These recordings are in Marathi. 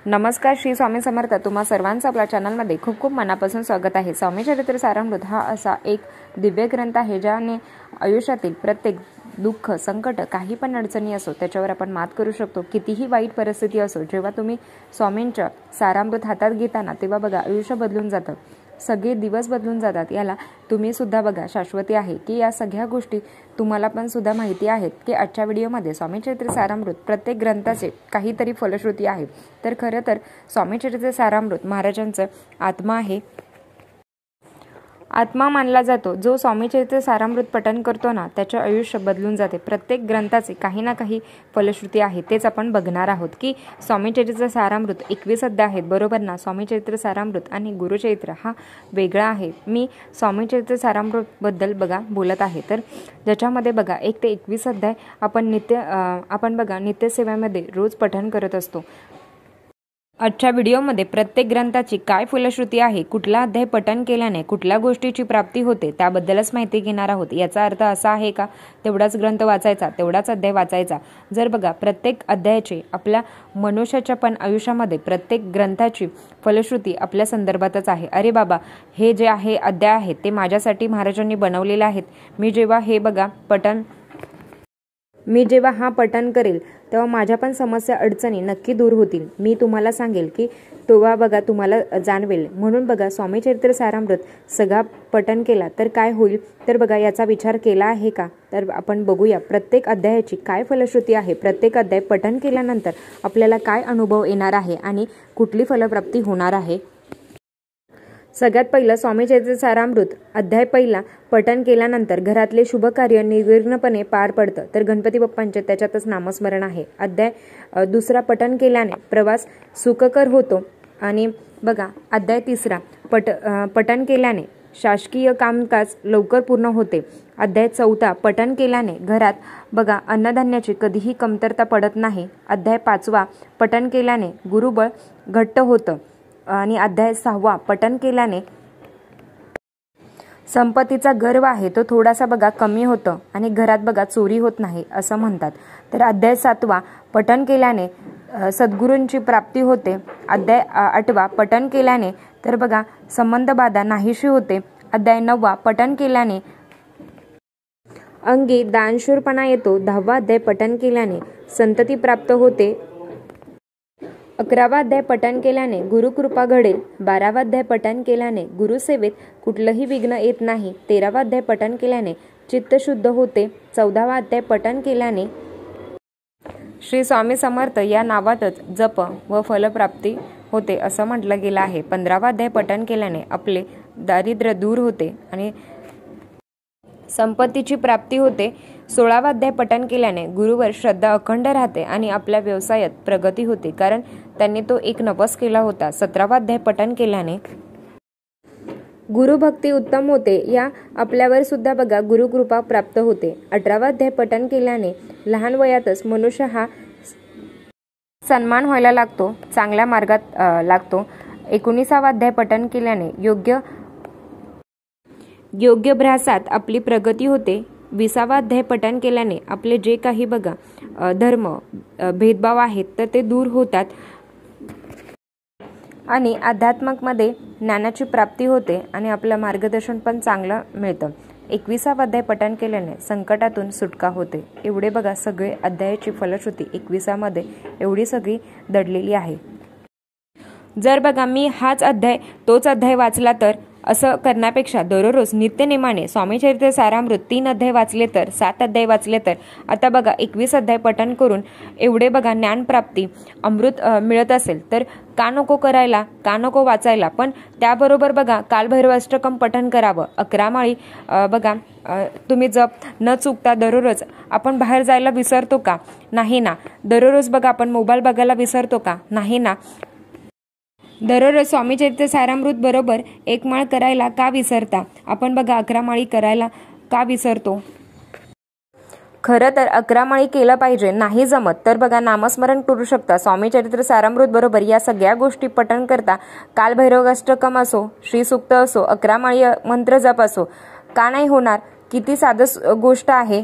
नमस्कार, श्री स्वामी समर्थ. तुम्हा सर्वांचं आपल्या चॅनलमध्ये खूप खूप मनापासून स्वागत आहे. स्वामी चरित्र सारामृत हा असा एक दिव्य ग्रंथ आहे ज्याने आयुष्यातील प्रत्येक दुःख, संकट, काही पण अडचणी असो त्याच्यावर आपण मात करू शकतो. कितीही वाईट परिस्थिती असो, जेव्हा तुम्ही स्वामींच्या सारामृत हातात घेताना तेव्हा बघा आयुष्य बदलून जातं, सगळे दिवस बदलून जातात. याला तुम्ही सुद्धा बघा शाश्वती आहे की या सगळ्या गोष्टी तुम्हाला पण सुद्धा माहिती आहेत की आजच्या व्हिडिओमध्ये स्वामी चरित्र सारामृत प्रत्येक ग्रंथाचे काहीतरी फलश्रुती आहे. तर खरं तर स्वामी चरित्र सारामृत महाराजांचं आत्मा आहे, आत्मा मानला जातो. जो स्वामी चरित्र सारामृत पठण करतो ना त्याचे आयुष्य बदलून जाते. प्रत्येक ग्रंथाचे काही ना काही फलश्रुती आहे, तेच आपण बघणार आहोत की स्वामी चरित्र सारामृत 21 अध्याय आहेत, बरोबर ना. स्वामी चरित्र सारामृत आणि गुरुचरित्र हा वेगळा आहे. मी स्वामी चरित्र सारामृत बद्दल बघा बोलत आहे, तर ज्याच्यामध्ये बघा 1 ते 21 अध्याय आपण बघा नित्यसेवेमध्ये रोज पठण करत असतो. आजच्या व्हिडिओमध्ये प्रत्येक ग्रंथाची काय फलश्रुती आहे, कुठला अध्याय पठण केल्याने कुठल्या गोष्टीची प्राप्ती होते त्याबद्दलच माहिती घेणार आहोत. याचा अर्थ असा आहे का तेवढाच ग्रंथ वाचायचा, तेवढाच अध्याय वाचायचा? जर बघा प्रत्येक अध्यायाची आपल्या मनुष्याच्या पण आयुष्यामध्ये प्रत्येक ग्रंथाची फलश्रुती आपल्या संदर्भातच आहे. अरे बाबा, हे जे आहे अध्याय आहेत ते माझ्यासाठी महाराजांनी बनवलेले आहेत. मी जेव्हा हा पठण करेल तेव्हा माझ्या पण समस्या अडचणी नक्की दूर होतील. मी तुम्हाला सांगेल की तेव्हा बघा तुम्हाला जाणवेल. म्हणून बघा स्वामी चरित्र सारामृत सगळा पठण केला तर काय होईल, तर बघा याचा विचार केला आहे का? तर आपण बघूया प्रत्येक अध्यायाची काय फलश्रुती आहे, प्रत्येक अध्याय पठण केल्यानंतर आपल्याला काय अनुभव येणार आहे आणि कुठली फलप्राप्ती होणार आहे. सगळ्यात पहिलं स्वामी चरित्र सारामृत अध्याय पहिला पठण केल्यानंतर घरातले शुभ कार्य निर्विघ्नपणे पार पडतं. तर गणपती बाप्पांचे त्याच्यातच नामस्मरण आहे. अध्याय दुसरा पठण केल्याने प्रवास सुखकर होतो. आणि बघा अध्याय तिसरा पठण केल्याने शासकीय कामकाज लवकर पूर्ण होते. अध्याय चौथा पठण केल्याने घरात बघा अन्नधान्याची कधीही कमतरता पडत नाही. अध्याय पाचवा पठण केल्याने गुरुबळ घट्ट होतं. आणि अध्याय 6वा पठण केल्याने संपत्तीचा गर्व आहे तो थोडासा बघा कमी होतं आणि घरात बघा चोरी होत नाही असं म्हणतात. तर अध्याय 7वा पठण केल्याने सद्गुरूंची प्राप्ती होते. अध्याय 8वा पठण केल्याने तर बघा संबंध बाधा नाहीशी होते. अध्याय 9वा पठण केल्याने अंगी दानशूरपणा येतो. 10वा अध्याय पठण केल्याने संतती प्राप्त होते. 11वा अध्याय पठण केल्याने गुरुकृपा घडेल. 12वा अध्याय पठण केल्याने गुरुसेवेत कुठलंही विघ्न येत नाही. 13वा अध्याय पठण केल्याने चित्त शुद्ध होते. 14वा अध्याय पठण केल्याने श्री स्वामी समर्थ या नावातच जप व फलप्राप्ती होते असं म्हटलं गेलं आहे. 15वा अध्याय पठण केल्याने आपले दारिद्र्य दूर होते आणि संपत्तीची प्राप्ती होते. 16वा अध्याय पठण केल्याने गुरुवर श्रद्धा अखंड राहते आणि आपल्या व्यवसायात प्रगती होते, कारण त्यांनी तो एक नवस केला होता. 17वा अध्याय पठण केल्याने गुरुभक्ती उत्तम होते. या आपल्यावर सुद्धा बघा गुरुकृपा प्राप्त होते. 18वा अध्याय पठण केल्याने लहान वयातच मनुष्य हा सन्मान व्हायला लागतो, चांगल्या मार्गात लागतो. 19वा अध्याय पठण केल्याने योग्य भ्यासात आपली प्रगती होते. 20वा अध्याय पठण केल्याने आपले जे काही बघा धर्म भेदभाव आहेत तर ते दूर होतात आणि अध्यात्मकमध्ये ज्ञानाची प्राप्ती होते आणि आपलं मार्गदर्शन पण चांगलं मिळतं. 21वा अध्याय पठण केल्याने संकटातून सुटका होते. एवढे बघा सगळे अध्यायाची फलश्रुती 21मध्ये एवढी सगळी दडलेली आहे. जर बघा मी तोच अध्याय वाचला तर असं करण्यापेक्षा दररोज नित्यनेमाने स्वामी चरित्र सारामृत 3 अध्याय वाचले तर 7 अध्याय वाचले तर आता बघा 21 अध्याय पठण करून एवढे बघा ज्ञानप्राप्ती अमृत मिळत असेल तर का नको करायला, का नको वाचायला? पण त्याबरोबर बघा कालभैरव अष्टकम पठण करावं. 11 माळी बघा तुम्ही जप न चुकता दररोज. आपण बाहेर जायला विसरतो का? नाही ना. दररोज बघा आपण मोबाईल बघायला विसरतो का? नाही ना. दररोज स्वामी चरित्र सारामृत बरोबर 1 माळ करायला का विसरता? आपण बघा 11 माळी करायला का विसरतो? खरं तर 11 माळी केलं पाहिजे. नाही जमत तर बघा नामस्मरण करू शकता. स्वामी चरित्र सारामृत बरोबर या सगळ्या गोष्टी पठण करता. कालभैरव अष्टकम असो, श्री सूक्त असो, 11 माळी मंत्र जप असो, का नाही होणार? किती साधं गोष्ट आहे.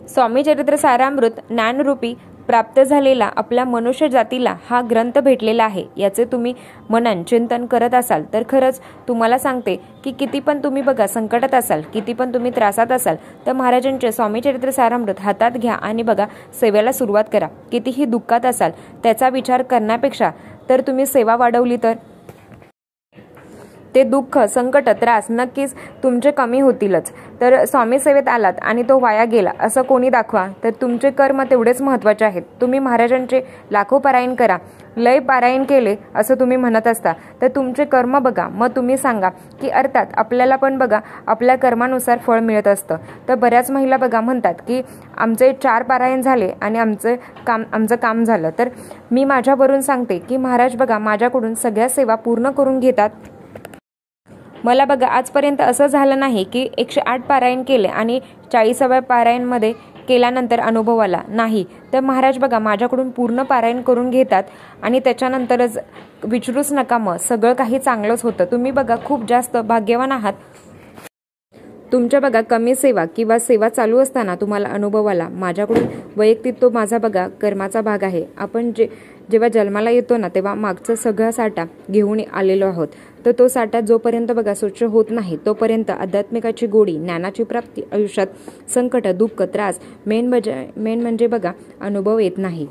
स्वामी चरित्र सारामृत ज्ञानरूपी प्राप्त झालेला आपल्या मनुष्य जातीला हा ग्रंथ भेटलेला आहे याचे तुम्ही मनन चिंतन करत असाल तर खरंच तुम्हाला सांगते की किती पण तुम्ही बघा संकटात असाल, किती पण तुम्ही त्रासात असाल, तर महाराजांचे स्वामी चरित्र सारामृत हातात घ्या आणि बघा सेवेला सुरुवात करा. कितीही दुःखात असाल त्याचा विचार करण्यापेक्षा तर तुम्ही सेवा वाढवली तर ते दुःख, संकट, त्रास नक्कीच तुमचे कमी होतीलच. तर स्वामी सेवेत आलात आणि तो वाया गेला असं कोणी दाखवा, तर तुमचे कर्म तेवढेच महत्त्वाचे आहेत. तुम्ही महाराजांचे लाखो पारायण करा, लय पारायण केले असं तुम्ही म्हणत असता, तर तुमचे कर्म बघा, मग तुम्ही सांगा की अर्थात आपल्याला पण बघा आपल्या कर्मानुसार फळ मिळत असतं. तर बऱ्याच महिला बघा म्हणतात की आमचे 4 पारायण झाले आणि आमचं काम झालं. तर मी माझ्यावरून सांगते की महाराज बघा माझ्याकडून सगळ्या सेवा पूर्ण करून घेतात. मला बघा आजपर्यंत असं झालं नाही की 108 पारायण केले आणि 40व्या पारायणमध्ये केल्यानंतर अनुभव आला नाही. तर महाराज बघा माझ्याकडून पूर्ण पारायण करून घेतात आणि त्याच्यानंतरच विचारूच नका, मग सगळं काही चांगलंच होतं. तुम्ही बघा खूप जास्त भाग्यवान आहात. तुमच्या बघा कमी सेवा किंवा सेवा चालू असताना तुम्हाला अनुभव आला. माझ्याकडून वैयक्तिक तो माझा बघा कर्माचा भाग आहे. आपण जेव्हा जन्माला येतो ना तेव्हा मागचा सगळा साठा घेऊन आलेलो आहोत. तर तो साठा जोपर्यंत बघा स्वच्छ होत नाही तोपर्यंत आध्यात्मिकाची गोडी, ज्ञानाची प्राप्ती, आयुष्यात संकट, दुःख, त्रास मेन म्हणजे बघा अनुभव येत नाही.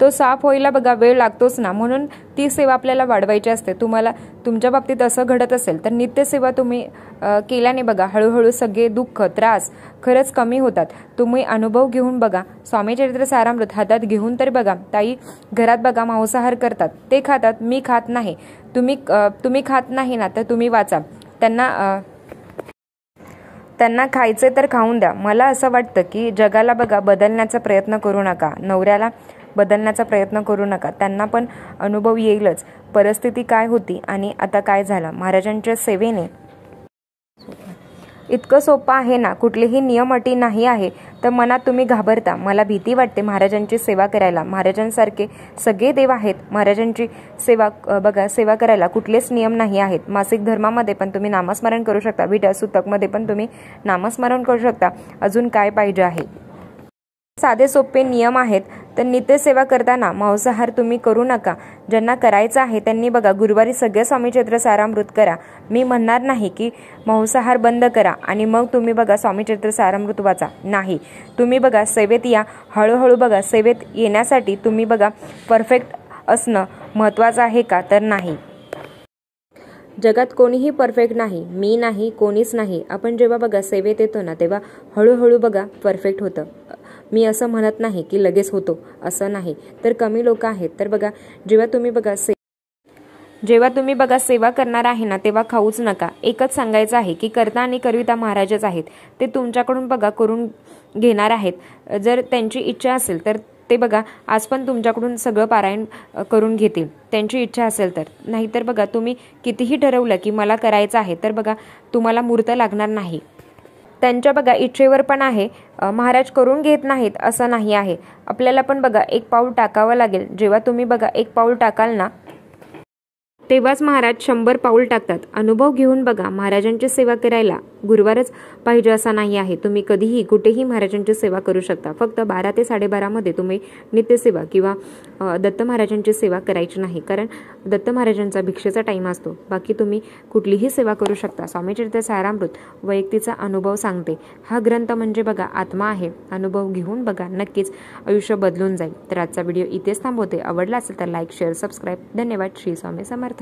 तो साफ व्हायला बघा वेळ लागतोच ना, म्हणून ती सेवा आपल्याला वाढवायची असते. तुम्हाला तुमच्या बाबतीत असं घडत असेल तर नित्यसेवा तुम्ही केल्याने बघा हळूहळू सगळे दुःख, त्रास खरंच कमी होतात. तुम्ही अनुभव घेऊन बघा. स्वामी चरित्र सारामृत हातात घेऊन तर बघा ताई घरात बघा मांसाहार करतात, ते खातात, मी खात नाही. तुम्ही खात नाही ना तर तुम्ही वाचा. त्यांना खायचे तर खाऊन द्या. मला असं वाटतं की जगाला बघा बदलण्याचा प्रयत्न करू नका, नवऱ्याला बदलण्याचा प्रयत्न करू नका. त्यांना पण अनुभव येईलच परिस्थिती काय होती आणि आता काय झालं. महाराजांच्या सेवेने इतकं सोपं आहे ना, कुठलेही नियम अटी नाही आहे. तर मनात तुम्ही घाबरता, मला भीती वाटते महाराजांची सेवा करायला. महाराजांसारखे सगळे देव आहेत. महाराजांची सेवा करायला कुठलेच नियम नाही आहेत. मासिक धर्मामध्ये पण तुम्ही नामस्मरण करू शकता, विठ्ठल सुतकमध्ये पण तुम्ही नामस्मरण करू शकता. अजून काय पाहिजे आहे. साधे सोपे नियम आहेत. तर नित्यसेवा करताना मांसाहार तुम्ही करू नका. ज्यांना करायचं आहे त्यांनी बघा गुरुवारी सगळे स्वामी चरित्र सारामृत करा. मी म्हणणार नाही की मांसाहार बंद करा आणि मग तुम्ही बघा स्वामी चरित्र सारामृत वाचा, नाही. तुम्ही बघा सेवेत या. हळूहळू बघा सेवेत येण्यासाठी तुम्ही बघा परफेक्ट असणं महत्त्वाचं आहे का, तर नाही. जगात कोणीही परफेक्ट नाही, मी नाही, कोणीच नाही. आपण जेव्हा बघा सेवेत येतो ना तेव्हा हळूहळू बघा परफेक्ट होतं. मी असं म्हणत नाही की लगेच होतो, असं नाही. तर कमी लोक आहेत. तर बघा जेव्हा तुम्ही बघा सेवा करणार आहे ना तेव्हा खाऊच नका. एकच सांगायचं आहे की करता आणि करविता महाराजच आहेत. ते तुमच्याकडून बघा करून घेणार आहेत. जर त्यांची इच्छा असेल तर ते बघा आज पण तुमच्याकडून सगळं पारायण करून घेतील, त्यांची इच्छा असेल तर. नाहीतर बघा तुम्ही कितीही ठरवलं की मला करायचं आहे तर बघा तुम्हाला मुहूर्त लागणार नाही. त्यांच्या बघा इच्छेवर पण आहे. महाराज करून घेत नाहीत असं नाही आहे. आपल्याला पण बघा एक पाऊल टाकावं लागेल. जेव्हा तुम्ही बघा एक पाऊल टाकाल ना तेव्हाच महाराज 100 पाऊल टाकतात. अनुभव घेऊन बघा महाराजांची सेवा करायला गुरुवारच पाहिजे असं नाही आहे. तुम्ही कधीही कुठेही महाराजांची सेवा करू शकता. फक्त 12 ते 12:30 मध्ये तुम्ही नित्यसेवा किंवा दत्त महाराजांची सेवा करायची नाही, कारण दत्त महाराजांचा भिक्षेचा टाईम असतो. बाकी तुम्ही कुठलीही सेवा करू शकता. स्वामी चरित्र सारामृत वैयक्तिकचा अनुभव सांगते. हा ग्रंथ म्हणजे बघा आत्मा आहे. अनुभव घेऊन बघा, नक्कीच आयुष्य बदलून जाईल. तर आजचा व्हिडिओ इथेच थांबवते. आवडला असेल तर लाईक, शेअर, सबस्क्राईब. धन्यवाद. श्री स्वामी समर्थ.